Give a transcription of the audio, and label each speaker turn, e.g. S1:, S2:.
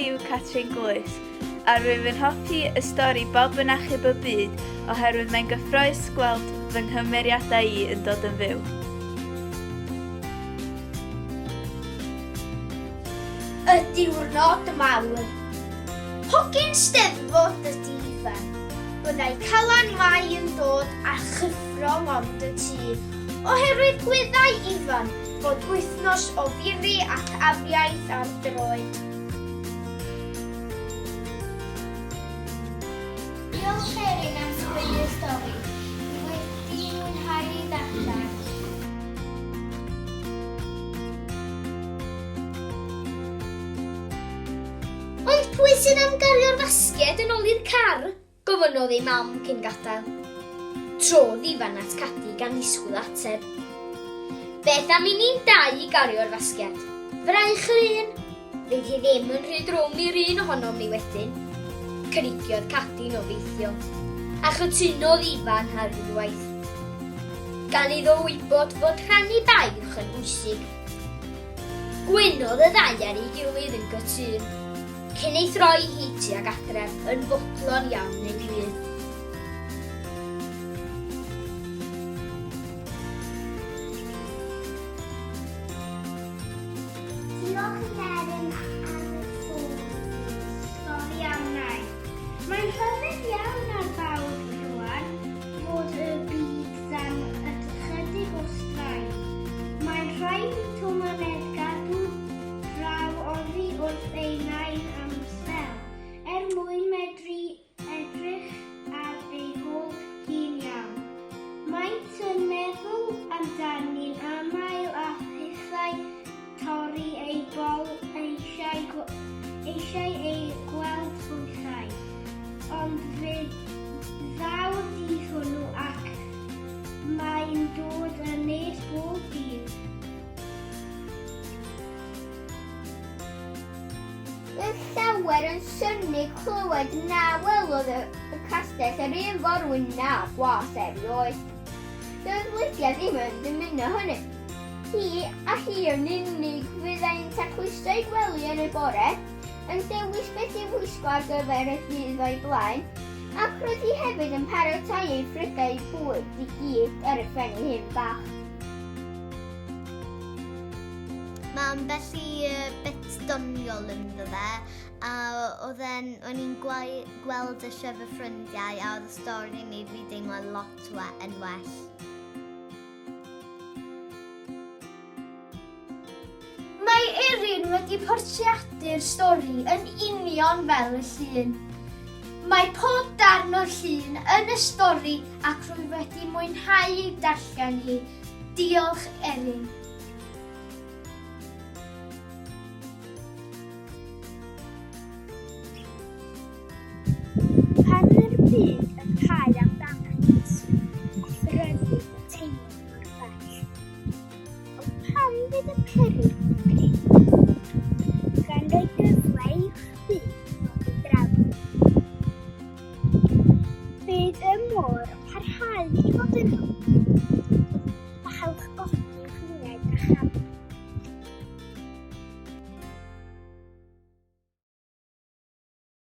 S1: yw Catrin Gwlys, a rwyf yn hoffi y stori bob yn achub y byd oherwydd mae'n gyffrous gweld fy nghymeriadau I yn dod yn fyw.
S2: Y diwrnod mawr. Hogyn Steddfod ydi Ifan. Byddai Calan Mai yn dod a chyffro mond y tŷ, oherwydd gwyddai Ifan fod wythnos o firi ac afiaith ar droed. Diolch Erin am sgwennu'r stori. Wedi mwynhau ei ddarllen. Ond pwy sydd am gario'r fasged yn ôl i'r car? Gofynnodd ei mam cyn gadael. Trodd Ifan at Cadi gan ddisgwyl ateb. Beth am I ni'n dau I gario'r fasged? Fraich yr un. Fydd hi ddim yn rhy drwm i'r un ohonom ni wedyn. Cynigiodd Cadi'n obeithio, a chytunodd Ifan ar unwaith. Gan iddo wybod fod rhannu baich yn bwysig. Gwynodd y ddau ar ei gilydd yn gytun, cyn ei throi hi tuag adref yn fodlon iawn ei gilydd. Diolch I Erin am y stori am nai. Mae'n rhyfedd iawn ar bawb rwan fod y byd am ychydig o straen. Mae'n rhaid I Twmaned gadw draw oddi wrth ei nain am sbel, mwyn medru edrych ar ei hôl hi'n iawn. Maent yn meddwl amdani'n amael a hithau torri ei bol eisiau ei gweld ffwythau. Ond fe ddawr di hwnnw ac mae'n dod yn nes bob dydd. Roedd llawer yn synnu clywed na welodd y castell yr un forwyn na Blas erioed. Doedd Lydia ddim yn dymuno hynny. Hi a hi yn unig fyddai'n tacluso I gwely yn y bore, yn dewis beth I wisgo ar gyfer y dydd o'i blaen, ac roedd hi hefyd yn paratoi ei ffrigau bwyd I gyd ar y ffenni hyn bach. Mae'n felly bit doniol ynddo fe, a o'n i'n gweld y sief y ffrindiau a oedd y stori ni fi deimlo lot yn well. Mae Erin wedi portreadu'r stori yn union fel y llun. Mae pob darn o'r llun yn y stori ac rwyf wedi mwynhau ei darllen hi. Diolch Erin.
S3: Pan mae'r byd yn cau amdanynt, ffyrdd yn teimlo mor bell. Ond pan fydd y peryg yn gwneud, gan roi gyfle i'ch byd ddod I drafod. Bydd y môr yn parhau I fod yno,